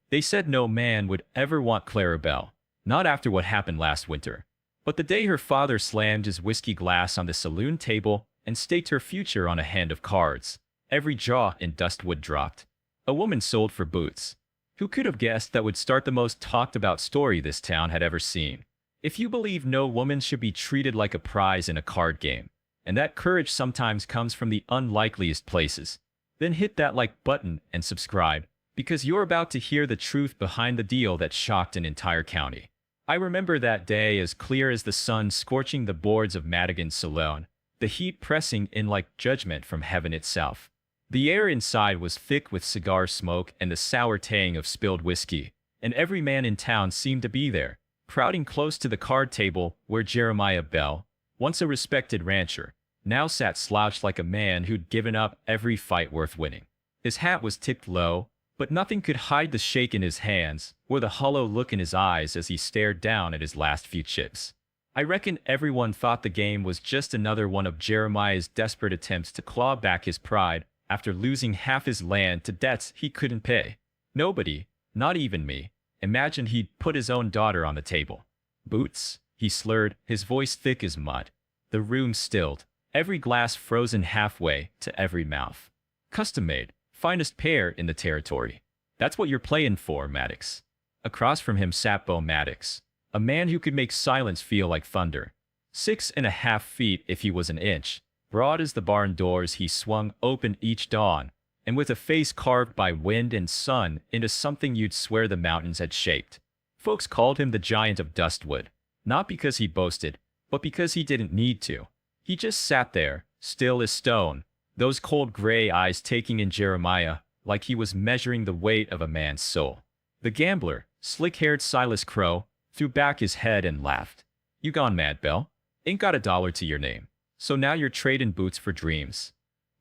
They said no man would ever want Clara Bell, not after what happened last winter. But the day her father slammed his whiskey glass on the saloon table and staked her future on a hand of cards, every jaw in Dustwood dropped. A woman sold for boots. Who could have guessed that would start the most talked about story this town had ever seen? If you believe no woman should be treated like a prize in a card game, and that courage sometimes comes from the unlikeliest places, then hit that like button and subscribe, because you're about to hear the truth behind the deal that shocked an entire county. I remember that day as clear as the sun scorching the boards of Madigan's saloon, the heat pressing in like judgment from heaven itself. The air inside was thick with cigar smoke and the sour tang of spilled whiskey, and every man in town seemed to be there, crowding close to the card table where Jeremiah Bell, once a respected rancher, now sat slouched like a man who'd given up every fight worth winning. His hat was tipped low, but nothing could hide the shake in his hands or the hollow look in his eyes as he stared down at his last few chips. I reckon everyone thought the game was just another one of Jeremiah's desperate attempts to claw back his pride after losing half his land to debts he couldn't pay. Nobody, not even me, imagined he'd put his own daughter on the table. Boots, he slurred, his voice thick as mud. The room stilled, every glass frozen halfway to every mouth. Custom-made, finest pair in the territory. That's what you're playing for, Maddox. Across from him sat Maddox, a man who could make silence feel like thunder. 6.5 feet if he was an inch, broad as the barn doors he swung open each dawn, and with a face carved by wind and sun into something you'd swear the mountains had shaped. Folks called him the Giant of Dustwood, not because he boasted, but because he didn't need to. He just sat there, still as stone, those cold gray eyes taking in Jeremiah like he was measuring the weight of a man's soul. The gambler, slick-haired Silas Crow, threw back his head and laughed. You gone mad, Bell? Ain't got a dollar to your name. So now you're trading boots for dreams.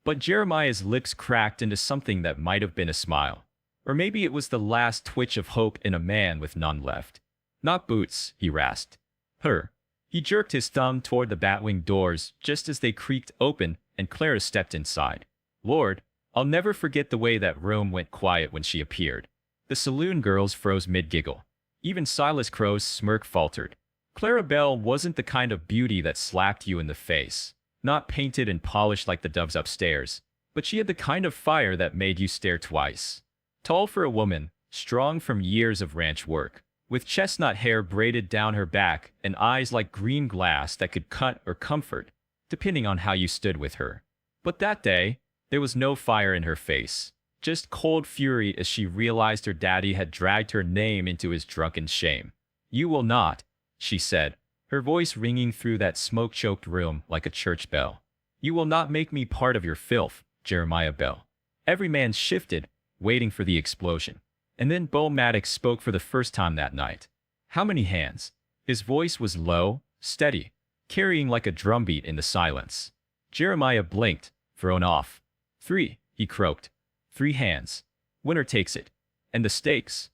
But Jeremiah's lips cracked into something that might have been a smile. Or maybe it was the last twitch of hope in a man with none left. Not boots, he rasped. Her. He jerked his thumb toward the batwing doors just as they creaked open and Clara stepped inside. Lord, I'll never forget the way that room went quiet when she appeared. The saloon girls froze mid-giggle. Even Silas Crow's smirk faltered. Clara Bell wasn't the kind of beauty that slapped you in the face, not painted and polished like the doves upstairs, but she had the kind of fire that made you stare twice. Tall for a woman, strong from years of ranch work, with chestnut hair braided down her back and eyes like green glass that could cut or comfort, depending on how you stood with her. But that day, there was no fire in her face, just cold fury as she realized her daddy had dragged her name into his drunken shame. You will not, she said, her voice ringing through that smoke-choked room like a church bell. You will not make me part of your filth, Jeremiah Bell. Every man shifted, waiting for the explosion. And then Maddox spoke for the first time that night. How many hands? His voice was low, steady, carrying like a drumbeat in the silence. Jeremiah blinked, thrown off. 3, he croaked. 3 hands. Winner takes it. And the stakes?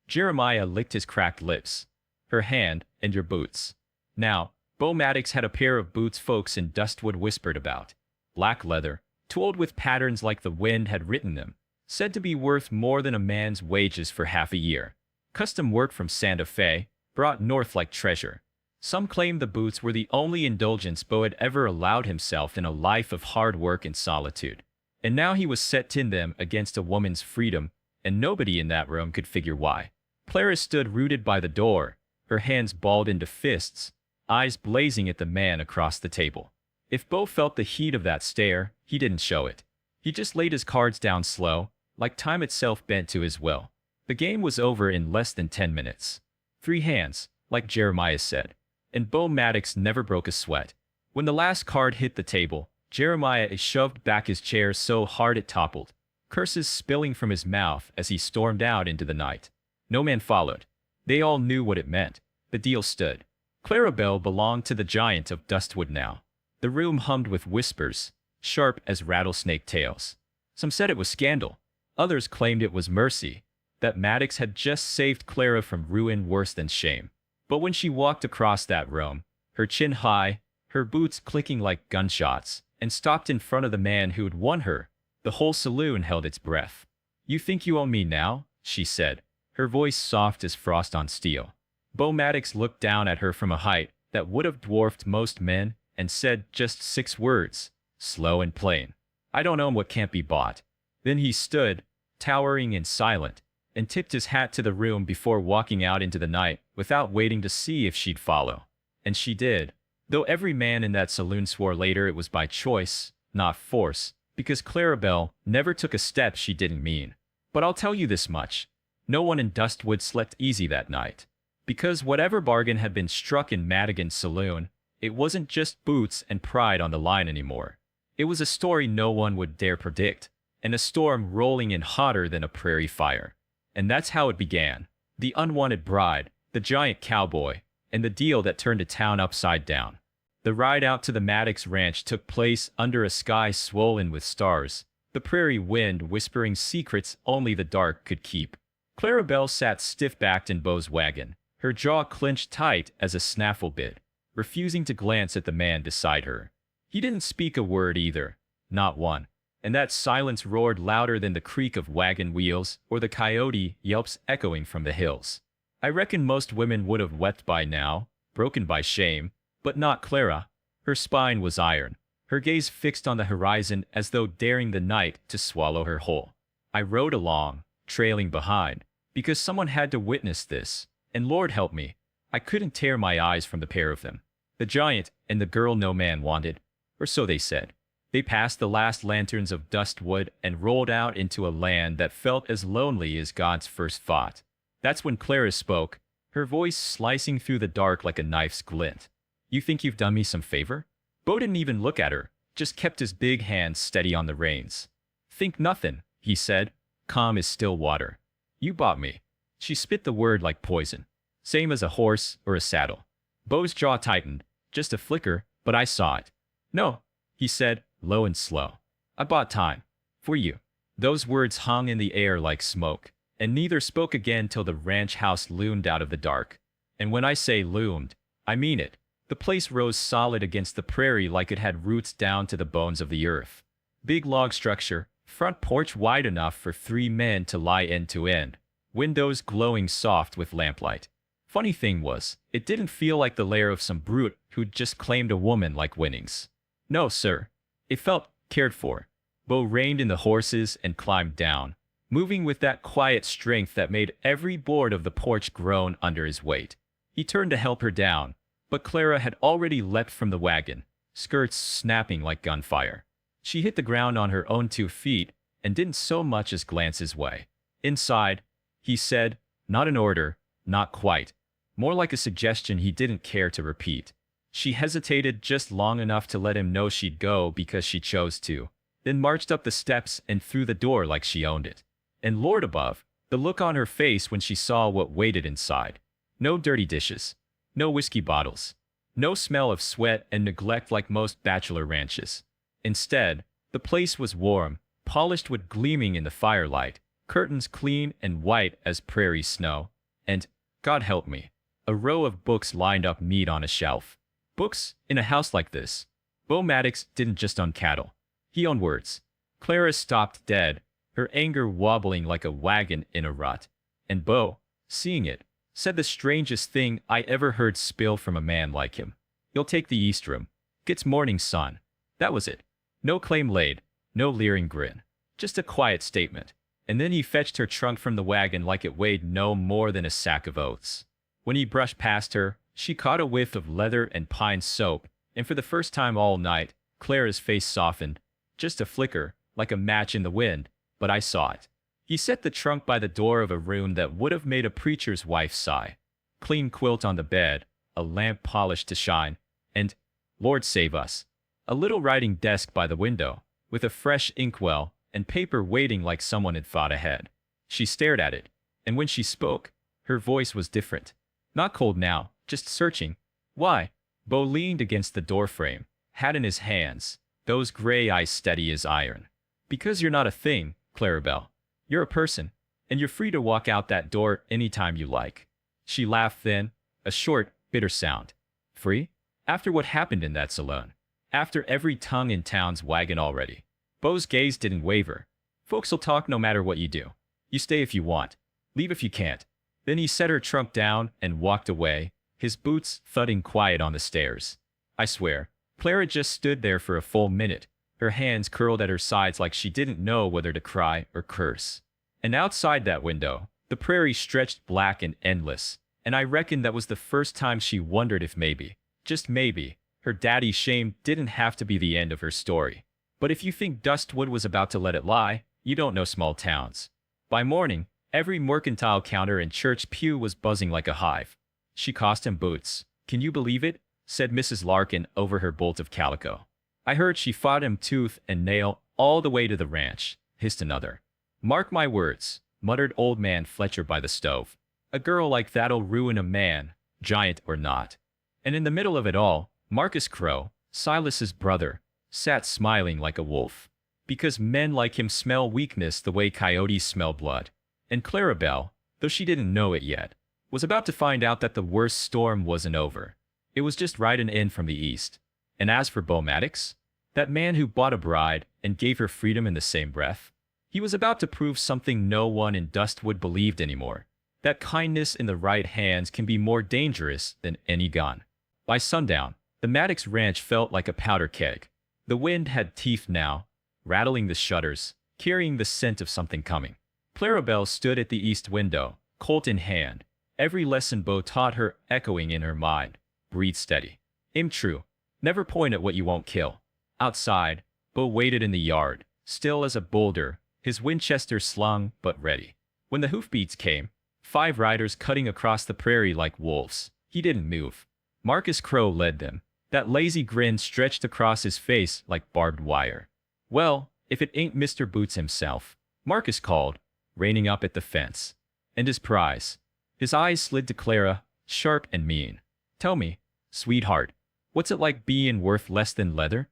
Jeremiah licked his cracked lips. Her hand, and your boots. Now, Maddox had a pair of boots folks in Dustwood whispered about. Black leather, tooled with patterns like the wind had written them, said to be worth more than a man's wages for half a year. Custom work from Santa Fe, brought north like treasure. Some claimed the boots were the only indulgence Bo had ever allowed himself in a life of hard work and solitude. And now he was set in them against a woman's freedom, and nobody in that room could figure why. Clara stood rooted by the door, her hands balled into fists, eyes blazing at the man across the table. If Bo felt the heat of that stare, he didn't show it. He just laid his cards down slow, like time itself bent to his will. The game was over in less than 10 minutes. 3 hands, like Jeremiah said. And Maddox never broke a sweat. When the last card hit the table, Jeremiah shoved back his chair so hard it toppled, curses spilling from his mouth as he stormed out into the night. No man followed. They all knew what it meant. The deal stood. Clara Bell belonged to the Giant of Dustwood now. The room hummed with whispers, sharp as rattlesnake tails. Some said it was scandal. Others claimed it was mercy, that Maddox had just saved Clara from ruin worse than shame. But when she walked across that room, her chin high, her boots clicking like gunshots, and stopped in front of the man who had won her, the whole saloon held its breath. You think you own me now? She said, her voice soft as frost on steel. Maddox looked down at her from a height that would have dwarfed most men and said just 6 words, slow and plain. I don't own what can't be bought. Then he stood, towering and silent, and tipped his hat to the room before walking out into the night without waiting to see if she'd follow. And she did, though every man in that saloon swore later it was by choice, not force, because Clara Bell never took a step she didn't mean. But I'll tell you this much. No one in Dustwood slept easy that night. Because whatever bargain had been struck in Madigan's saloon, it wasn't just boots and pride on the line anymore. It was a story no one would dare predict, and a storm rolling in hotter than a prairie fire. And that's how it began. The unwanted bride, the giant cowboy, and the deal that turned a town upside down. The ride out to the Maddox ranch took place under a sky swollen with stars, the prairie wind whispering secrets only the dark could keep. Clara Bell sat stiff-backed in Beau's wagon, her jaw clenched tight as a snaffle bit, refusing to glance at the man beside her. He didn't speak a word either, not one, and that silence roared louder than the creak of wagon wheels or the coyote yelps echoing from the hills. I reckon most women would have wept by now, broken by shame, but not Clara. Her spine was iron, her gaze fixed on the horizon as though daring the night to swallow her whole. I rode along, trailing behind, because someone had to witness this, and Lord help me, I couldn't tear my eyes from the pair of them. The giant and the girl no man wanted, or so they said. They passed the last lanterns of Dustwood and rolled out into a land that felt as lonely as God's first thought. That's when Clara spoke, her voice slicing through the dark like a knife's glint. You think you've done me some favor? Beau didn't even look at her, just kept his big hands steady on the reins. Think nothing, he said, calm as still water. You bought me. She spit the word like poison. Same as a horse or a saddle. Beau's jaw tightened, just a flicker, but I saw it. No, he said, low and slow. I bought time. For you. Those words hung in the air like smoke, and neither spoke again till the ranch house loomed out of the dark. And when I say loomed, I mean it. The place rose solid against the prairie like it had roots down to the bones of the earth. Big log structure, front porch wide enough for 3 men to lie end to end. Windows glowing soft with lamplight. Funny thing was, it didn't feel like the lair of some brute who'd just claimed a woman like Winnings. No, sir. It felt cared for. Beau reined in the horses and climbed down, moving with that quiet strength that made every board of the porch groan under his weight. He turned to help her down, but Clara had already leapt from the wagon, skirts snapping like gunfire. She hit the ground on her own 2 feet and didn't so much as glance his way. Inside, he said, not an order, not quite, more like a suggestion he didn't care to repeat. She hesitated just long enough to let him know she'd go because she chose to, then marched up the steps and through the door like she owned it. And Lord above, the look on her face when she saw what waited inside. No dirty dishes, no whiskey bottles, no smell of sweat and neglect like most bachelor ranches. Instead, the place was warm, polished wood gleaming in the firelight, curtains clean and white as prairie snow, and, God help me, a row of books lined up neat on a shelf. Books, in a house like this. Beau Maddox didn't just own cattle. He owned words. Clara stopped dead, her anger wobbling like a wagon in a rut. And Beau, seeing it, said the strangest thing I ever heard spill from a man like him. You'll take the east room. Gets morning sun. That was it. No claim laid, no leering grin. Just a quiet statement. And then he fetched her trunk from the wagon like it weighed no more than a sack of oats. When he brushed past her, she caught a whiff of leather and pine soap, and for the first time all night, Clara's face softened. Just a flicker, like a match in the wind, but I saw it. He set the trunk by the door of a room that would have made a preacher's wife sigh. Clean quilt on the bed, a lamp polished to shine, and, Lord save us, a little writing desk by the window, with a fresh inkwell and paper waiting like someone had thought ahead. She stared at it, and when she spoke, her voice was different. Not cold now, just searching. Why? Beau leaned against the doorframe, hat in his hands, those gray eyes steady as iron. Because you're not a thing, Clara Bell. You're a person, and you're free to walk out that door anytime you like. She laughed then, a short, bitter sound. Free? After what happened in that saloon. After every tongue in town's wagging already. Beau's gaze didn't waver. Folks'll talk no matter what you do. You stay if you want. Leave if you can't. Then he set her trunk down and walked away, his boots thudding quiet on the stairs. I swear, Clara just stood there for a full minute, her hands curled at her sides like she didn't know whether to cry or curse. And outside that window, the prairie stretched black and endless, and I reckon that was the first time she wondered if maybe, just maybe, her daddy's shame didn't have to be the end of her story. But if you think Dustwood was about to let it lie, you don't know small towns. By morning, every mercantile counter and church pew was buzzing like a hive. She cost him boots. Can you believe it? Said Mrs. Larkin over her bolt of calico. I heard she fought him tooth and nail all the way to the ranch, hissed another. Mark my words, muttered old man Fletcher by the stove. A girl like that'll ruin a man, giant or not. And in the middle of it all, Marcus Crow, Silas's brother, sat smiling like a wolf. Because men like him smell weakness the way coyotes smell blood. And Clara Bell, though she didn't know it yet, was about to find out that the worst storm wasn't over. It was just riding in from the east. And as for Maddox, that man who bought a bride and gave her freedom in the same breath, he was about to prove something no one in Dustwood believed anymore, that kindness in the right hands can be more dangerous than any gun. By sundown, the Maddox ranch felt like a powder keg. The wind had teeth now, rattling the shutters, carrying the scent of something coming. Clara Bell stood at the east window, Colt in hand, every lesson Bo taught her echoing in her mind. Breathe steady. Aim true. Never point at what you won't kill. Outside, Bo waited in the yard, still as a boulder, his Winchester slung but ready. When the hoofbeats came, 5 riders cutting across the prairie like wolves, he didn't move. Marcus Crow led them. That lazy grin stretched across his face like barbed wire. Well, if it ain't Mr. Boots himself, Marcus called, reining up at the fence. And his prize. His eyes slid to Clara, sharp and mean. Tell me, sweetheart, what's it like being worth less than leather?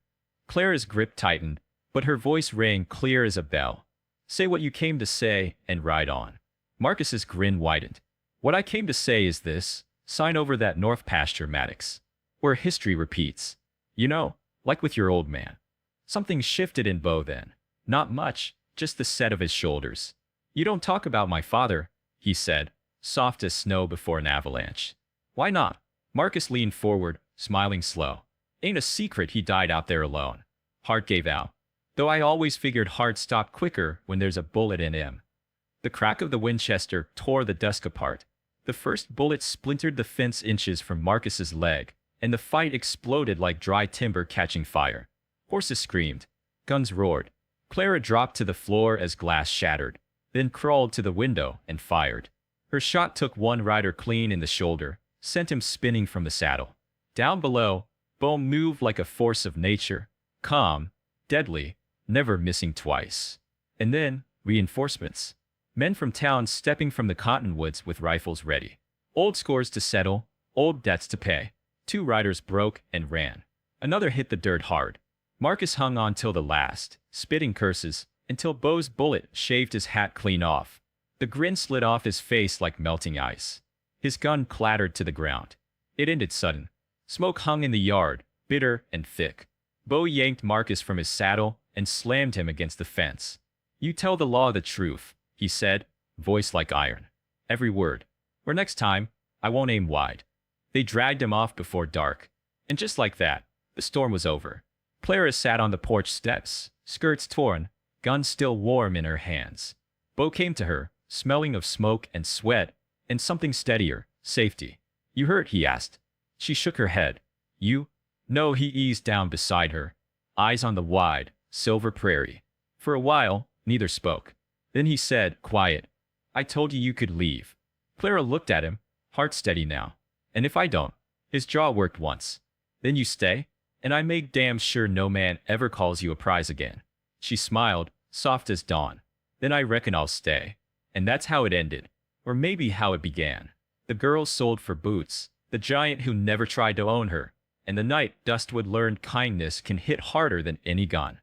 Clara's grip tightened, but her voice rang clear as a bell. Say what you came to say and ride on. Marcus's grin widened. What I came to say is this: sign over that north pasture, Maddox, where history repeats. You know, like with your old man. Something shifted in Bo then. Not much, just the set of his shoulders. You don't talk about my father, he said, soft as snow before an avalanche. Why not? Marcus leaned forward, smiling slow. Ain't a secret he died out there alone. Heart gave out. Though I always figured hearts stop quicker when there's a bullet in him. The crack of the Winchester tore the dusk apart. The first bullet splintered the fence inches from Marcus's leg, and the fight exploded like dry timber catching fire. Horses screamed. Guns roared. Clara dropped to the floor as glass shattered, then crawled to the window and fired. Her shot took one rider clean in the shoulder, sent him spinning from the saddle. Down below, Bo moved like a force of nature, calm, deadly, never missing twice. And then, reinforcements. Men from town stepping from the cottonwoods with rifles ready. Old scores to settle, old debts to pay. 2 riders broke and ran. Another hit the dirt hard. Marcus hung on till the last, spitting curses, until Bo's bullet shaved his hat clean off. The grin slid off his face like melting ice. His gun clattered to the ground. It ended sudden. Smoke hung in the yard, bitter and thick. Bo yanked Marcus from his saddle and slammed him against the fence. You tell the law the truth, he said, voice like iron. Every word. Or next time, I won't aim wide. They dragged him off before dark. And just like that, the storm was over. Clara sat on the porch steps, skirts torn, gun still warm in her hands. Bo came to her, smelling of smoke and sweat, and something steadier, safety. You hurt? He asked. She shook her head. You? No, he eased down beside her, eyes on the wide, silver prairie. For a while, neither spoke. Then he said, quiet, I told you you could leave. Clara looked at him, heart steady now. And if I don't? His jaw worked once. Then you stay? And I make damn sure no man ever calls you a prize again. She smiled, soft as dawn. Then I reckon I'll stay. And that's how it ended. Or maybe how it began. The girl sold for Boots, the giant who never tried to own her. And the night Dustwood learned kindness can hit harder than any gun.